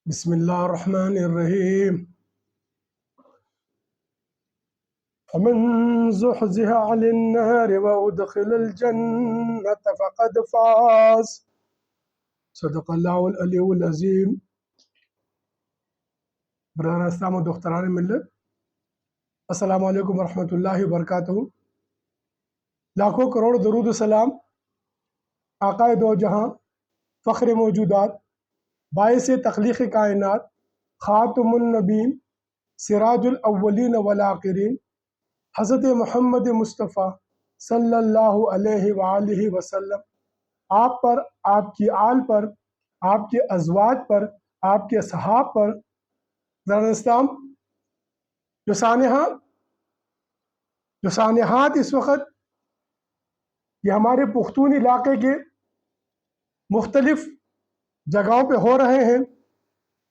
بسم الله الرحمن الرحيم. فمن زحزح عن النار وأدخل الجنة فقد فاز. صدق الله العلي العظيم. برادر اسلام و دختران ملت، السلام علیکم ورحمۃ اللہ وبرکاتہ. لاکھوں کروڑ درود و سلام آقائے دو جہاں، فخر موجودات، باعث تخلیق کائنات، خاتم النبین، سراج الاولین والآخرین، حضرت محمد مصطفیٰ صلی اللہ علیہ وآلہ وسلم، آپ پر، آپ کی آل پر، آپ کے ازواج پر، آپ کے صحاب پر. اسلام جو سانحات اس وقت یہ ہمارے پختون علاقے کے مختلف جگہوں پہ ہو رہے ہیں،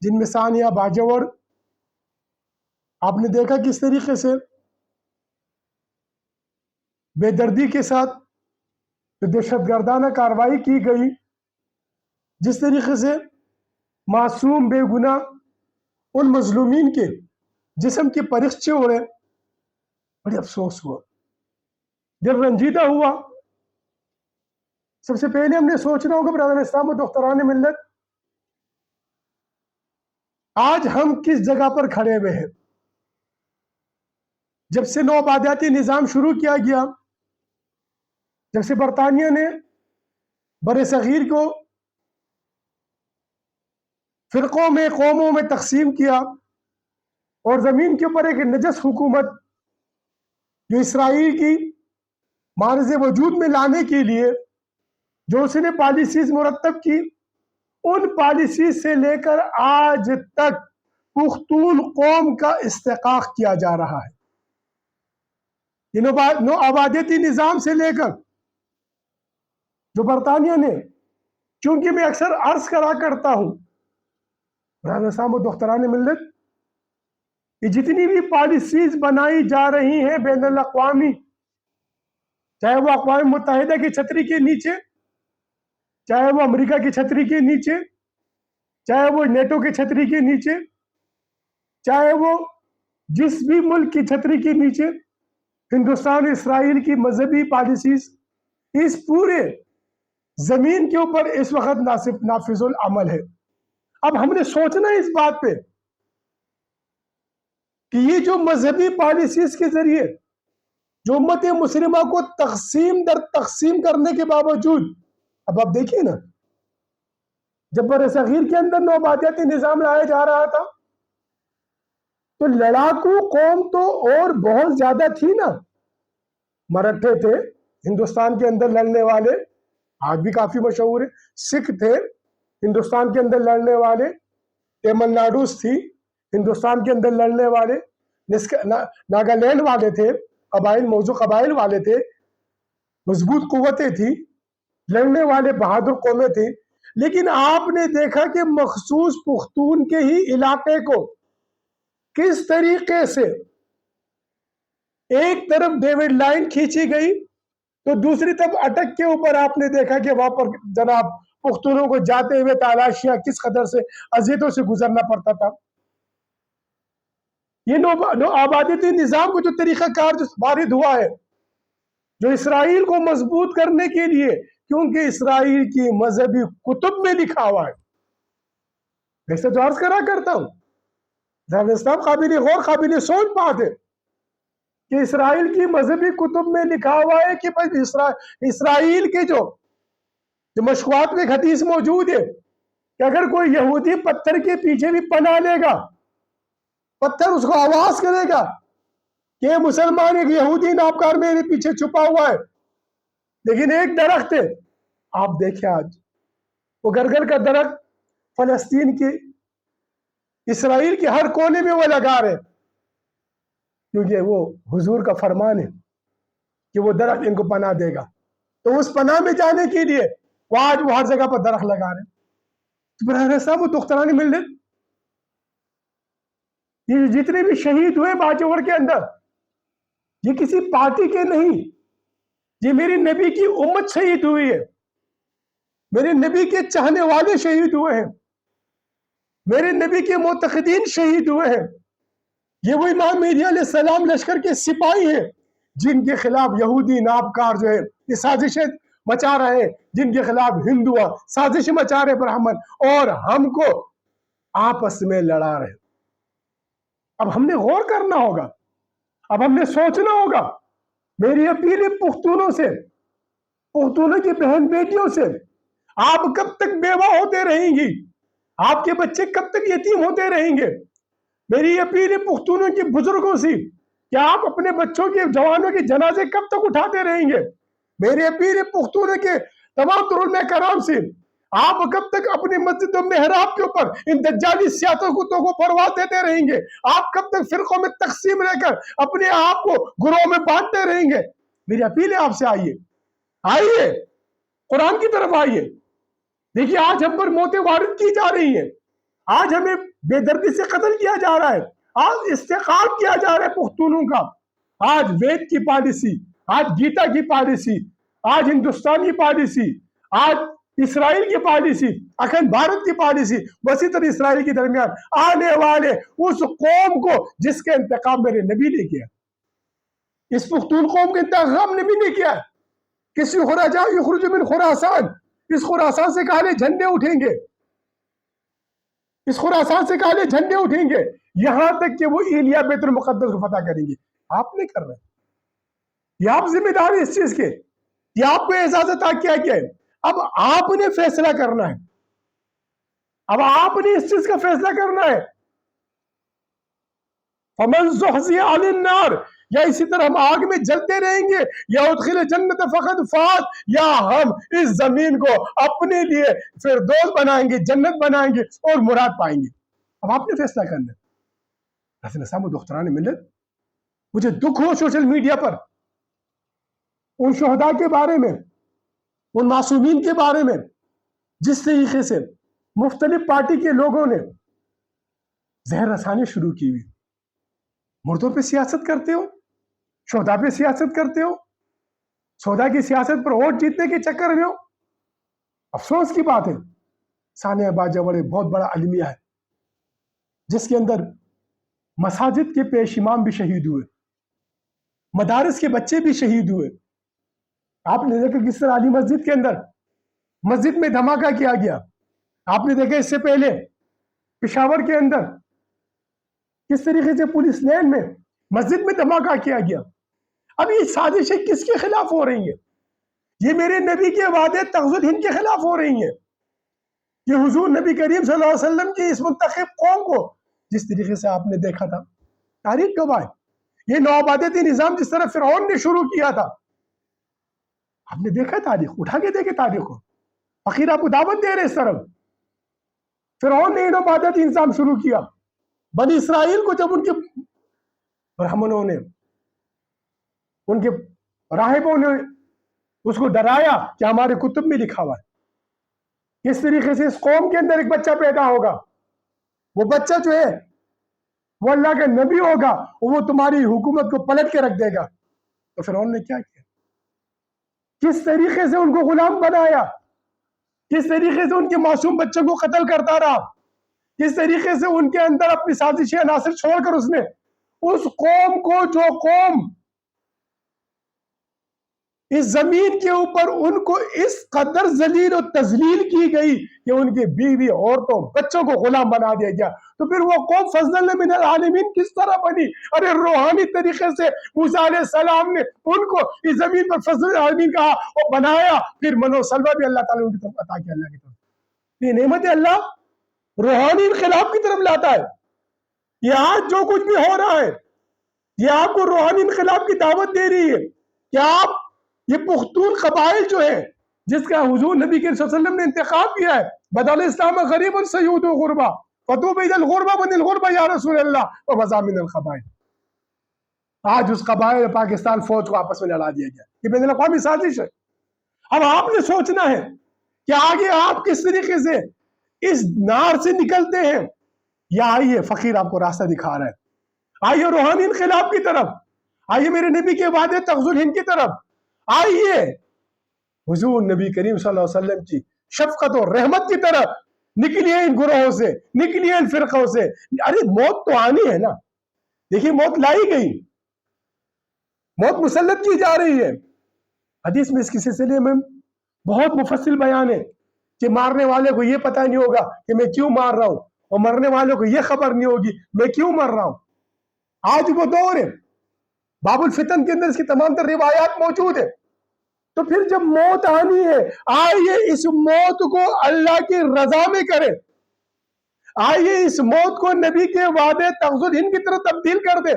جن میں ثانیہ باجوڑ، آپ نے دیکھا کس طریقے سے بے دردی کے ساتھ دہشت گردانہ کارروائی کی گئی، جس طریقے سے معصوم بے گناہ ان مظلومین کے جسم کے پرخچے اڑے، بڑی افسوس ہوا، دل رنجیدہ ہوا. سب سے پہلے ہم نے سوچنا ہوگا برادر اسلام و دختران ملت، آج ہم کس جگہ پر کھڑے ہوئے ہیں. جب سے نو آبادیاتی نظام شروع کیا گیا، جب سے برطانیہ نے بر صغیر کو فرقوں میں، قوموں میں تقسیم کیا اور زمین کے اوپر ایک نجس حکومت جو اسرائیل کی معرض وجود میں لانے کے لیے جو اس نے پالیسیز مرتب کی، ان پالیسیز سے لے کر آج تک پختون قوم کا استحقاق کیا جا رہا ہے. یہ نو آبادیتی نظام سے لے کر جو برطانیہ نے، چونکہ میں اکثر عرض کرا کرتا ہوں برادر صاحب و دختران ملت، یہ جتنی بھی پالیسیز بنائی جا رہی ہیں بین الاقوامی، چاہے وہ اقوام متحدہ کی چھتری کے نیچے، چاہے وہ امریکہ کی چھتری کے نیچے، چاہے وہ نیٹو کی چھتری کے نیچے، چاہے وہ جس بھی ملک کی چھتری کے نیچے، ہندوستان اور اسرائیل کی مذہبی پالیسیز اس پورے زمین کے اوپر اس وقت نافذ العمل ہے. اب ہم نے سوچنا ہے اس بات پہ کہ یہ جو مذہبی پالیسیز کے ذریعے جو امت مسلمہ کو تقسیم در تقسیم کرنے کے باوجود، اب آپ دیکھیے نا، جب بر صغیر کے اندر نو آبادیاتی نظام لایا جا رہا تھا تو لڑاکو قوم تو اور بہت زیادہ تھی نا. مراٹھے تھے ہندوستان کے اندر لڑنے والے، آج بھی کافی مشہور ہیں. سکھ تھے ہندوستان کے اندر لڑنے والے، تمل ناڈوز تھی ہندوستان کے اندر لڑنے والے، ناگالینڈ والے تھے، قبائل، موضوع قبائل والے تھے، مضبوط قوتیں تھی، لڑنے والے بہادر قومیں تھیں. لیکن آپ نے دیکھا کہ مخصوص پختون کے ہی علاقے کو کس طریقے سے ایک طرف ڈیوڈ لائن کھینچی گئی تو دوسری طرف اٹک کے اوپر آپ نے دیکھا کہ وہاں پر جناب پختونوں کو جاتے ہوئے تالاشیاں کس قدر سے اذیتوں سے گزرنا پڑتا تھا. یہ نو آبادیتی نظام کو جو طریقہ کار جو وارد ہوا ہے، جو اسرائیل کو مضبوط کرنے کے لیے، کیونکہ اسرائیل کی مذہبی کتب میں لکھا ہوا ہے، ویسے تو عرض کرا کرتا ہوں، اسلام قابل غور، قابل سوچ بات ہے کہ اسرائیل کی مذہبی کتب میں لکھا ہوا ہے کہ اسرائیل کے جو مشکوات میں ایک حدیث موجود ہے کہ اگر کوئی یہودی پتھر کے پیچھے بھی پناہ لے گا، پتھر اس کو آواز کرے گا کہ مسلمان ایک یہودی نابکار میرے پیچھے چھپا ہوا ہے. لیکن ایک درخت ہے، آپ دیکھیں آج وہ گرگر کا درخت فلسطین کی، اسرائیل کے ہر کونے میں وہ لگا رہے، کیونکہ وہ حضور کا فرمان ہے کہ وہ درخت ان کو پناہ دے گا. تو اس پناہ میں جانے کے لیے وہ آج وہ ہر جگہ پر درخت لگا رہے. تو برادر صاحب وہ دختران ملت، یہ جتنے بھی شہید ہوئے باجوڑ کے اندر، یہ کسی پارٹی کے نہیں، یہ میری نبی کی امت شہید ہوئی ہے، میرے نبی کے چاہنے والے شہید ہوئے ہیں، میرے نبی کے معتقدین شہید ہوئے ہیں. یہ وہ امام مہدی علیہ السلام لشکر کے سپاہی ہیں جن کے خلاف یہودی نابکار جو ہے یہ سازشیں مچا رہے ہیں، جن کے خلاف ہندو سازشیں مچا رہے برہمن، اور ہم کو آپس میں لڑا رہے. اب ہم نے غور کرنا ہوگا، اب ہم نے سوچنا ہوگا. میری اپیل ہے پختونوں سے، پختونوں کی بہن بیٹیوں سے، آپ کب تک بیوہ ہوتے رہیں گی؟ آپ کے بچے کب تک یتیم ہوتے رہیں گے؟ میری اپیل ہے پختونوں کے بزرگوں سے کہ آپ اپنے بچوں کے جوانوں کے جنازے کب تک اٹھاتے رہیں گے؟ میری اپیل ہے پختونوں کے تمام تر علماء کرام سے، آپ کب تک اپنی مسجد و محراب کے اوپر ان دجالی سیاستوں کو پرواز دیتے رہیں گے؟ آپ کب تک فرقوں میں تقسیم رہ کر اپنے آپ کو گروہوں میں بانٹتے رہیں گے؟ میری اپیل ہے آپ سے، آئیے آئیے قرآن کی طرف آئیے. دیکھیے آج ہم پر موتیں وارد کی جا رہی ہیں، آج ہمیں بے دردی سے قتل کیا جا رہا ہے، آج استحقاق کیا جا رہا ہے پختونوں کا. آج وید کی پالیسی، آج گیتا کی پالیسی، آج ہندوستان کی پالیسی، آج اسرائیل کی پالیسی، اکھنڈ بھارت کی پالیسی، وسیع تر اسرائیل کے درمیان آنے والے اس قوم کو جس کے انتخاب میرے نبی نے کیا، اس پختون قوم کے انتخاب نبی نے کیا. کسی خراجہ یخرج من خراسان، اس خراسان سے کہا لے جھنڈے اٹھیں گے، اس خراسان سے کہا لے جھنڈے اٹھیں گے، یہاں تک کہ وہ ایلیا بیت المقدس کو فتح کریں گے. آپ نہیں کر رہے، یہ آپ ذمہ دار ہیں اس چیز کے، یہ آپ کو اجازت کیا گیا ہے. اب آپ نے فیصلہ کرنا ہے، اب آپ نے اس چیز کا فیصلہ کرنا ہے. فمن زحزح عن النار، یا اسی طرح ہم آگ میں جلتے رہیں گے، یا ادخل جنت فقط فاز، یا ہم اس زمین کو اپنے لیے فردوس بنائیں گے، جنت بنائیں گے اور مراد پائیں گے. اب آپ نے فیصلہ کرنا ہے. حسن صاحب دختران ملت، مجھے دکھ ہو سوشل میڈیا پر ان شہداء کے بارے میں، ان معصومین کے بارے میں جس طریقے سے مختلف پارٹی کے لوگوں نے زہر رسانی شروع کی ہوئی. مردوں پہ سیاست کرتے ہو، شہداء پہ سیاست کرتے ہو، شہداء کی سیاست پر ووٹ جیتنے کے چکر میں ہو. افسوس کی بات ہے، ثانیہ باجوڑ ایک بہت بڑا المیہ ہے جس کے اندر مساجد کے پیش امام بھی شہید ہوئے، مدارس کے بچے بھی شہید ہوئے. آپ نے دیکھا کس طرح علی مسجد کے اندر مسجد میں دھماکہ کیا گیا. آپ نے دیکھا اس سے پہلے پشاور کے اندر کس طریقے سے پولیس لین میں مسجد میں دھماکہ کیا گیا. اب یہ سازشیں کس کے خلاف ہو رہی ہیں؟ یہ میرے نبی کے وعدے تغزل ہند کے خلاف ہو رہی ہیں. یہ حضور نبی کریم صلی اللہ علیہ وسلم کی اس منتخب قوم کو جس طریقے سے آپ نے دیکھا تھا، تاریخ گواہ ہے، یہ نوآبادیاتی نظام جس طرح فرعون نے شروع کیا تھا، آپ نے دیکھا تاریخ، اٹھا کے دیکھے تاریخ کو. فقیر آپ کو دعوت دے رہے اس طرف. فرعون نے نوآبادیاتی نظام شروع کیا. بنی اسرائیل کو جب ان کے برہمنوں نے، ان کے راہبوں نے اس کو ڈرایا کہ ہمارے کتب میں لکھا ہوا ہے کس طریقے سے اس قوم کے اندر ایک بچہ پیدا ہوگا، وہ بچہ جو ہے وہ اللہ کا نبی ہوگا، وہ تمہاری حکومت کو پلٹ کے رکھ دے گا. تو فرعون نے کیا کیا؟ کس طریقے سے ان کو غلام بنایا، کس طریقے سے ان کے معصوم بچوں کو قتل کرتا رہا، کس طریقے سے ان کے اندر اپنی سازشی عناصر چھوڑ کر اس نے اس قوم کو، جو قوم اس زمین کے اوپر ان کو اس قدر ذلیل و تذلیل کی گئی کہ ان کی بیوی عورتوں بچوں کو غلام بنا دیا گیا، تو پھر وہ قوم فضل من العالمین کس طرح بنی؟ ارے روحانی طریقے سے موسیٰ علیہ السلام نے ان کو اس زمین پر فضل العالمین کہا اور بنایا، پھر منو سلوہ بھی اللہ تعالیٰ ان کی طرف عطا کیا. اللہ کی طرف یہ نعمت اللہ روحانی انقلاب کی طرف لاتا ہے. یہ آج جو کچھ بھی ہو رہا ہے یہ آپ کو روحانی انقلاب کی دعوت دے رہی ہے کہ آپ یہ پختون قبائل جو ہے جس کا حضور نبی صلی اللہ علیہ وسلم نے انتخاب کیا ہے، بدل اسلام غریب سیود و غربا فتوب الی الغربا من الغربا یا رسول اللہ وبزا من القبائل. آج اس قبائل پاکستان فوج کو آپس میں لڑا دیا گیا، یہ بین الاقوامی سازش ہے. اب آپ نے سوچنا ہے کہ آگے آپ کس طریقے سے اس نار سے نکلتے ہیں. یا آئیے فقیر آپ کو راستہ دکھا رہا ہے، آئیے روحانی انقلاب کی طرف، آئیے میرے نبی کے وعدے تغزل ہند کی طرف، آئیے حضور نبی کریم صلی اللہ علیہ وسلم کی شفقت اور رحمت کی طرف. نکلیے ان گروہوں سے، نکلیے ان فرقوں سے. ارے موت تو آنی ہے نا. دیکھیے موت لائی گئی، موت مسلط کی جا رہی ہے. حدیث میں اس کے سلسلے میں بہت مفصل بیان ہے کہ مارنے والے کو یہ پتہ نہیں ہوگا کہ میں کیوں مار رہا ہوں، اور مرنے والوں کو یہ خبر نہیں ہوگی میں کیوں مر رہا ہوں. آج وہ دور ہے. باب الفتن کے اندر اس کی تمام تر روایات موجود ہے. تو پھر جب موت آنی ہے، آئیے اس موت کو اللہ کی رضا میں کرے. آئیے اس موت کو نبی کے وعدے تغزل ہند کی طرف تبدیل کر دے.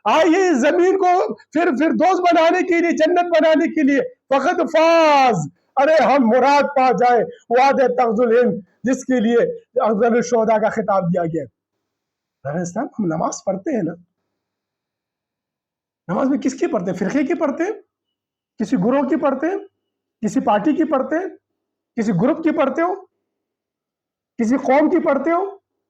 آئیے اس زمین کو پھر دوست بنانے کے لیے، جنت بنانے کے لیے فقط فاز، ارے ہم مراد پا جائے وعدے تغزل ہند جس کے لیے افضل الشہداء کا خطاب دیا گیا. ہم نماز پڑھتے ہیں نا، نماز میں کس کی پڑھتے ہیں؟ فرقے کی پڑھتے ہیں، کسی گروہ کی پڑھتے ہیں، کسی پارٹی کی پڑھتے ہیں، کسی گروپ کی پڑھتے ہو، کسی قوم کی پڑھتے ہو،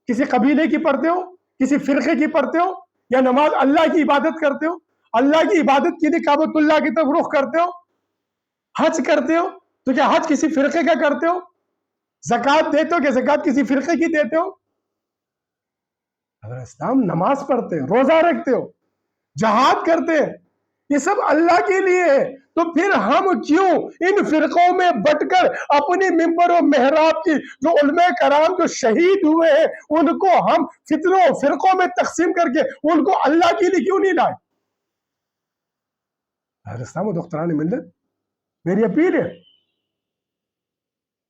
کسی قبیلے کی پڑھتے ہو، کسی فرقے کی پڑھتے ہو، یا نماز اللہ کی عبادت کرتے ہو؟ اللہ کی عبادت کے لیے کعبۃ اللہ کی طرف رخ کرتے ہو، حج کرتے ہو تو کیا حج کسی فرقے کا کرتے ہو؟ زکوٰۃ دیتے ہو کہ زکوٰۃ کسی فرقے کی دیتے ہو؟ اگر اسلام نماز پڑھتے ہیں، روزہ رکھتے ہو، جہاد کرتے ہیں، یہ سب اللہ کے لیے ہے. تو پھر ہم کیوں ان فرقوں میں بٹ کر اپنی ممبر و محراب کی جو علماء کرام جو شہید ہوئے ہیں ان کو ہم فتنوں فرقوں میں تقسیم کر کے ان کو اللہ کے لیے کیوں نہیں لائے؟ اسلام و دختران ملت، میری اپیل ہے،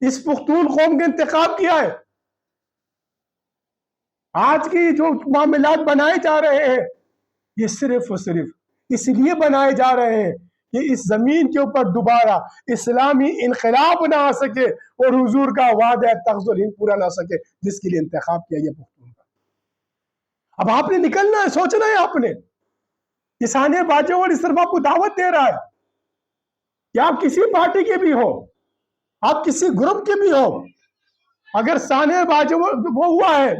اس پختون قوم کا انتخاب کیا ہے. آج کی جو معاملات بنائے جا رہے ہیں یہ صرف اور صرف اس لیے بنائے جا رہے ہیں کہ اس زمین کے اوپر دوبارہ اسلامی انقلاب نہ آ سکے اور حضور کا وعدہ تغزل ہند پورا نہ سکے جس کے لیے انتخاب کیا یہ پختون کا. اب آپ نے نکلنا ہے، سوچنا ہے آپ نے. یہ ثانیہ باجوڑ اس طرف آپ کو دعوت دے رہا ہے کہ آپ کسی پارٹی کے بھی ہو، آپ کسی گروپ کے بھی ہو، اگر ثانیہ باجوڑ وہ ہوا ہے،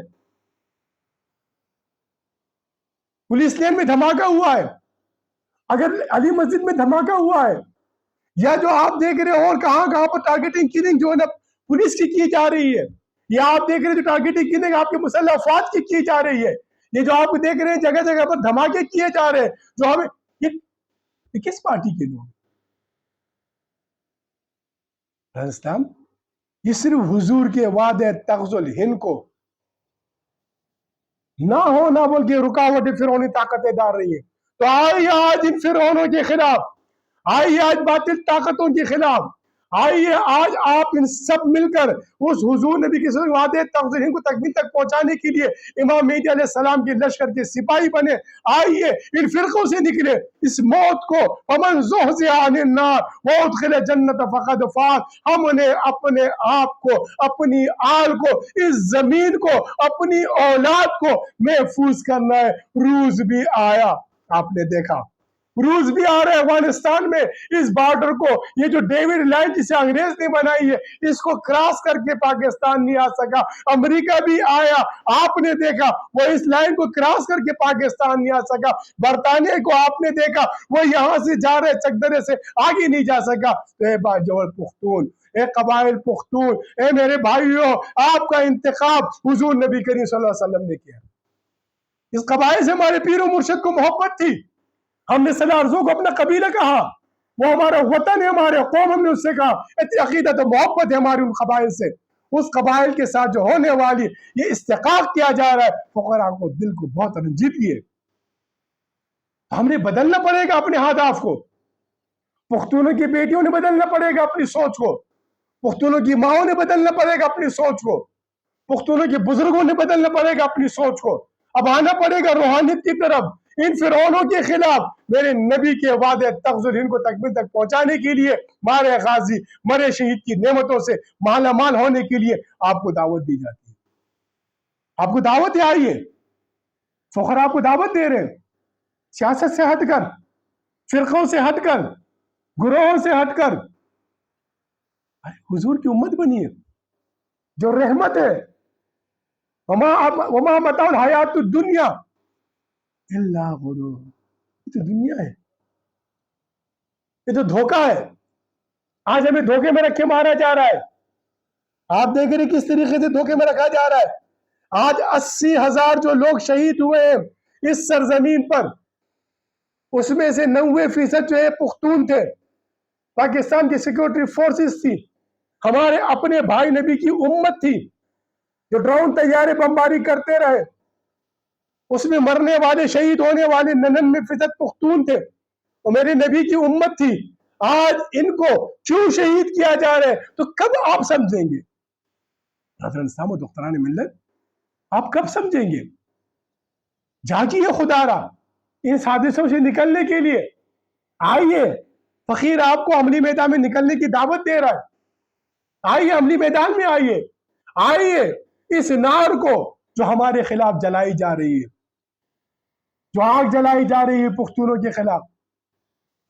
پولیس لین میں دھماکہ ہوا ہے، اگر علی مسجد میں دھماکہ ہوا ہے، یا جو آپ دیکھ رہے ہو اور کہاں کہاں پر ٹارگیٹنگ کلنگ جو ہے نا پولیس کی جا رہی ہے، یا آپ دیکھ رہے ہیں جو ٹارگیٹنگ کلنگ آپ کے مسلح افراد کی جا رہی ہے، یہ جو آپ دیکھ رہے ہیں جگہ جگہ پر دھماکے کیے جا رہے ہیں، جو ہمیں یہ کس پارٹی کے لوگ؟ اسلام یہ صرف حضور کے وعدے تغزل ہند کو نہ ہو نہ بول کے رکاوٹ فرعونی طاقتیں ڈال رہی ہے. تو آئیے آج ان فرعونوں کے خلاف، آئیے آج باطل طاقتوں کے خلاف، آئیے آج آپ ان سب مل کر اس حضور نبی کے وعدے تغزل ہند کو تکمیل تک پہنچانے کے لیے امام مہدی علیہ السلام کے لشکر کے سپاہی بنے. آئیے ان فرقوں سے نکلے، اس موت کو ومن زحزح عن النار وادخل الجنۃ فقد فاز. ہم نے اپنے آپ کو، اپنی آل کو، اس زمین کو، اپنی اولاد کو محفوظ کرنا ہے. روز بھی آیا، آپ نے دیکھا روز بھی آ رہا ہے افغانستان میں، اس بارڈر کو، یہ جو ڈیوڈ لائن جسے انگریز نے بنائی ہے اس کو کراس کر کے پاکستان نہیں آ سکا. امریکہ بھی آیا، آپ نے دیکھا وہ اس لائن کو کراس کر کے پاکستان نہیں آ سکا. برطانیہ کو آپ نے دیکھا وہ یہاں سے جا رہے چکدرے سے آگے نہیں جا سکا. اے باجوڑ پختون، اے قبائل پختون، اے میرے بھائیوں، آپ کا انتخاب حضور نبی کریم صلی اللہ علیہ وسلم نے کیا. اس قبائل سے ہمارے پیر و مرشد کو محبت تھی. ہم نے صلاح ارزو کو اپنا قبیلہ کہا، وہ ہمارا وطن ہے، ہمارے قوم. ہم نے اس سے کہا اتنی عقیدت و محبت ہے ہماری ان قبائل سے. اس قبائل کے ساتھ جو ہونے والی یہ استحقاق کیا جا رہا ہے، فقراء کو دل کو بہت رنجیدگی ہے. ہم نے بدلنا پڑے گا اپنے اہداف کو. پختونوں کی بیٹیوں نے بدلنا پڑے گا اپنی سوچ کو، پختونوں کی ماؤں نے بدلنا پڑے گا اپنی سوچ کو، پختونوں کے بزرگوں نے بدلنا پڑے گا اپنی سوچ کو. اب آنا پڑے گا روحانیت کی طرف، ان فرعونوں کے خلاف میرے نبی کے وعدے تغزل ہند کو تکمیل تک پہنچانے کے لیے، مارے غازی مرے شہید کی نعمتوں سے مالا مال ہونے کے لیے آپ کو دعوت دی جاتی ہے. آپ کو دعوت آئی ہے، فقراء آپ کو دعوت دے رہے ہیں، سیاست سے ہٹ کر، فرقوں سے ہٹ کر، گروہوں سے ہٹ کر حضور کی امت بنی ہے جو رحمت ہے. وما متاع الحیات الدنیا الا غرور. یہ تو دنیا ہے، یہ تو دھوکہ ہے. آج ہمیں دھوکے میں رکھ کے مارا جا رہا ہے. آپ دیکھ رہے کس طریقے سے دھوکے میں رکھا جا رہا ہے. آج 80,000 جو لوگ شہید ہوئے ہیں اس سرزمین پر، اس میں سے 90% جو ہے پختون تھے. پاکستان کی سیکورٹی فورسز تھی، ہمارے اپنے بھائی نبی کی امت تھی جو ڈرون طیارے بمباری کرتے رہے. اس میں مرنے والے شہید ہونے والے 99% پختون تھے، وہ میرے نبی کی امت تھی. آج ان کو کیوں شہید کیا جا رہا ہے تو کب آپ سمجھیں گے؟ حضرت اسلام و دختران ملت، آپ کب سمجھیں گے؟ جاگیے خدا را ان سازشوں سے نکلنے کے لیے. آئیے، فقیر آپ کو عملی میدان میں نکلنے کی دعوت دے رہا ہے. آئیے عملی میدان میں آئیے. آئیے اس نار کو جو ہمارے خلاف جلائی جا رہی ہے، جو آگ جلائی جا رہی ہے پختونوں کے خلاف،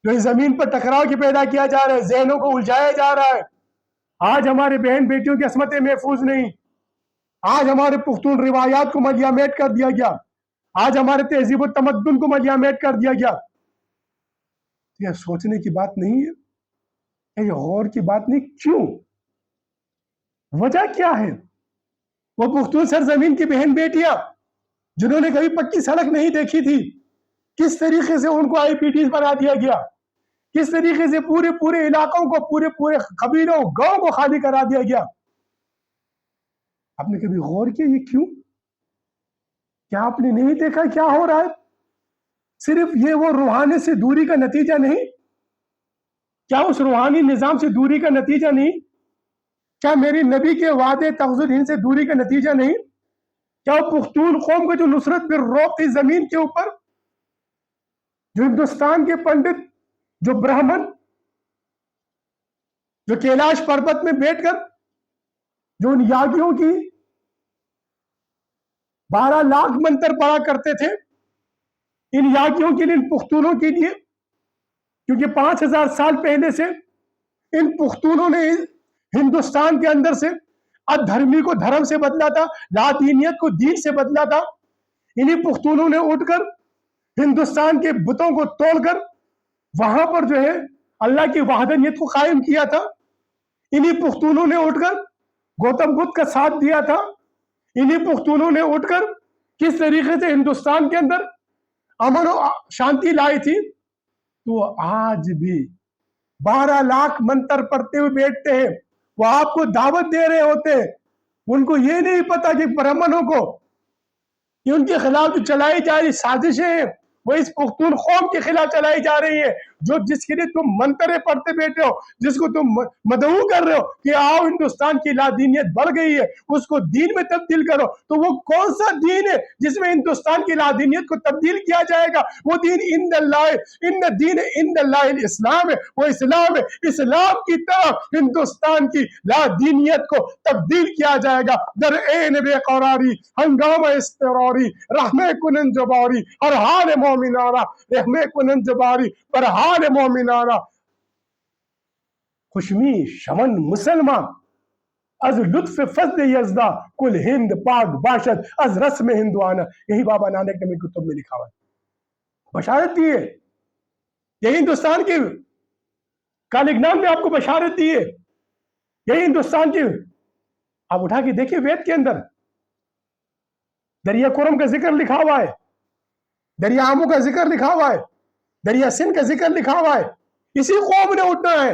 جو اس زمین پر ٹکراؤ کی پیدا کیا جا رہا ہے، ذہنوں کو الجھایا جا رہا ہے. آج ہمارے بہن بیٹیوں کی عصمتیں محفوظ نہیں. آج ہمارے پختون روایات کو ملیامیٹ کر دیا گیا. آج ہمارے تہذیب و تمدن کو ملیامیٹ کر دیا گیا. یہ سوچنے کی بات نہیں ہے، یہ غور کی بات نہیں. کیوں؟ وجہ کیا ہے؟ وہ پختون سرزمین کی بہن بیٹیاں جنہوں نے کبھی پکی سڑک نہیں دیکھی تھی، کس طریقے سے ان کو آئی پی ٹیز بنا دیا گیا، کس طریقے سے پورے علاقوں کو، پورے قبیلوں گاؤں کو خالی کرا دیا گیا. آپ نے کبھی غور کیا یہ کیوں؟ کیا آپ نے نہیں دیکھا کیا ہو رہا ہے؟ صرف یہ وہ روحانی سے دوری کا نتیجہ نہیں؟ کیا اس روحانی نظام سے دوری کا نتیجہ نہیں؟ کیا میری نبی کے وعدے تغزل ہند سے دوری کا نتیجہ نہیں؟ کیا وہ پختون قوم کو جو نصرت پر روک تھی زمین کے اوپر، جو ہندوستان کے پنڈت، جو برہمن، جو کیلاش پربت میں بیٹھ کر جو ان یاگیوں کی 12 لاکھ منتر پڑا کرتے تھے، ان یاگیوں کے لیے، ان پختونوں کے لیے، کیونکہ 5000 سال پہلے سے ان پختونوں نے ہندوستان کے اندر سے ادھرمی کو دھرم سے بدلا تھا، لا دینیت کو دین سے بدلا تھا. انہی پختونوں نے اٹھ کر ہندوستان کے بتوں کو توڑ کر وہاں پر جو ہے اللہ کی وحدانیت کو قائم کیا تھا. انہی پختونوں نے اٹھ کر گوتم بدھ کا ساتھ دیا تھا. انہی پختونوں نے اٹھ کر کس طریقے سے ہندوستان کے اندر امن و شانتی لائی تھی. تو آج بھی 12 لاکھ منتر پڑھتے ہوئے بیٹھتے ہیں، وہ آپ کو دعوت دے رہے ہوتے ہیں. ان کو یہ نہیں پتا کہ برہمنوں کو ان کے خلاف جو چلائی جا رہی سازشیں ہیں وہ اس پختون قوم کے خلاف چلائی جا رہی ہیں، جو جس کے لیے تم منترے پڑھتے بیٹھے ہو، جس کو تم مدعو کر رہے ہو کہ آؤ ہندوستان کی لادینیت بڑھ گئی ہے اس کو دین میں تبدیل کرو. تو وہ کون سا دین ہے جس میں ہندوستان کی لادینیت کو تبدیل کیا جائے گا؟ وہ دین ان دین عند اللہ الاسلام ہے، وہ اسلام ہے. اسلام کی طرف ہندوستان کی لادینیت کو تبدیل کیا جائے گا. در عین بے قراری ہنگامہ استقراری رحمہ کنن جباری ہر حال مومنارا، رحمہ کنن جباری پر حال مومنارا. خوشمی شمن مسلمان از لطف فضل یزدا کل ہند پاک باشد از رسم ہندوانا. یہی بابا نانک نے کتب میں لکھا ہوا ہے، بشارت دی ہے. یہی ہندوستان کی کالگنام میں آپ کو بشارت دی ہے. یہی ہندوستان کی، آپ اٹھا کے دیکھیں وید کے اندر دریا کورم کا ذکر لکھا ہوا ہے، دریا آمو کا ذکر لکھا ہوا ہے، دریا سندھ کا ذکر لکھا ہوا ہے. اسی قوم نے اٹھنا ہے.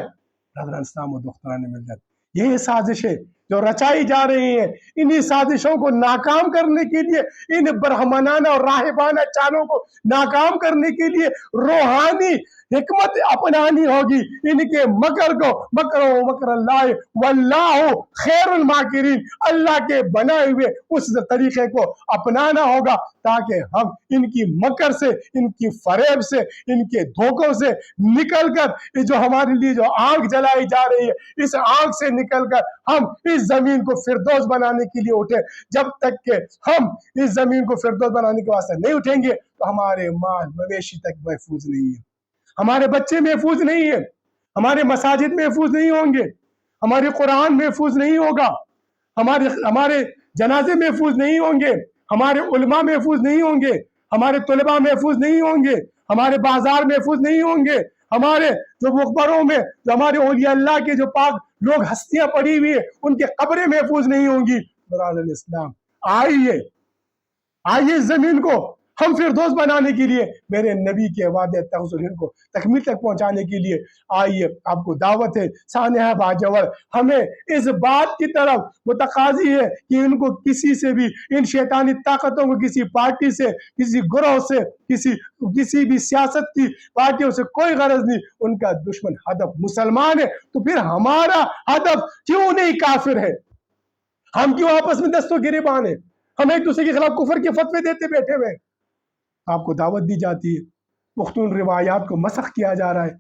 حضرت اسلام و دختران ملت، یہی سازشیں جو رچائی جا رہی ہیں، انہی سازشوں کو ناکام کرنے کے لیے، ان برہمنانہ اور راہبانہ چالوں کو ناکام کرنے کے لیے روحانی حکمت اپنانی ہوگی. ان کے مکر کو مکر و مکر اللہ واللہ خیر الماکرین، اللہ کے بنائے ہوئے اس طریقے کو اپنانا ہوگا تاکہ ہم ان کی مکر سے، ان کی فریب سے، ان کے دھوکوں سے نکل کر جو ہمارے لیے جو آگ جلائی جا رہی ہے اس آگ سے نکل کر ہم اس زمین کو فردوس بنانے کے لیے اٹھے. جب تک کہ ہم اس زمین کو فردوس بنانے کے واسطے نہیں اٹھیں گے تو ہمارے مال مویشی تک محفوظ نہیں ہے، ہمارے بچے محفوظ نہیں ہیں، ہمارے مساجد محفوظ نہیں ہوں گے، ہمارے قرآن محفوظ نہیں ہوگا، ہمارے جنازے محفوظ نہیں ہوں گے، ہمارے علماء محفوظ نہیں ہوں گے، ہمارے طلباء محفوظ نہیں ہوں گے، ہمارے بازار محفوظ نہیں ہوں گے، ہمارے جو مقبروں میں جو ہمارے اولیاء اللہ کے جو پاک لوگ ہستیاں پڑی ہوئی ہیں ان کے قبریں محفوظ نہیں ہوں گی. برادر اسلام آئیے زمین کو ہم فردوس بنانے کے لیے، میرے نبی کے وعدے تغزل کو تکمیل تک پہنچانے کے لیے آئیے. آپ کو دعوت ہے سانحہ باجوڑ، ہمیں اس بات کی طرف متقاضی ہے کہ ان کو کسی سے بھی، ان شیطانی طاقتوں کو کسی پارٹی سے، کسی گروہ سے، کسی بھی سیاست کی پارٹیوں سے کوئی غرض نہیں. ان کا دشمن ہدف مسلمان ہے، تو پھر ہمارا ہدف کیوں نہیں کافر ہے؟ ہم کیوں آپس میں دست و گریبان ہیں؟ ہم ایک دوسرے کے خلاف کفر کے فتوے دیتے بیٹھے ہوئے. آپ کو دعوت دی جاتی ہے، پختون روایات کو مسخ کیا جا رہا ہے،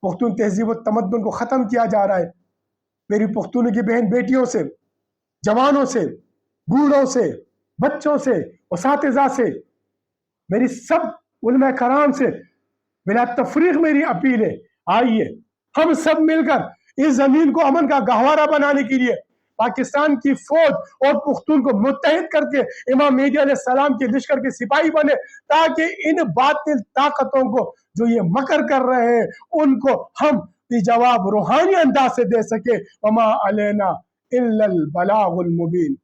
پختون تہذیب و تمدن کو ختم کیا جا رہا ہے. میری پختون کی بہن بیٹیوں سے، جوانوں سے، بوڑھوں سے، بچوں سے، اساتذہ سے، میری سب علماء کرام سے بلا تفریق میری اپیل ہے، آئیے ہم سب مل کر اس زمین کو امن کا گہوارہ بنانے کے لیے پاکستان کی فوج اور پختون کو متحد کر کے امام مہدی علیہ السلام کے لشکر کے سپاہی بنے، تاکہ ان باطل طاقتوں کو جو یہ مکر کر رہے ہیں ان کو ہم جواب روحانی انداز سے دے سکے. وما علینا الا البلاغ المبین.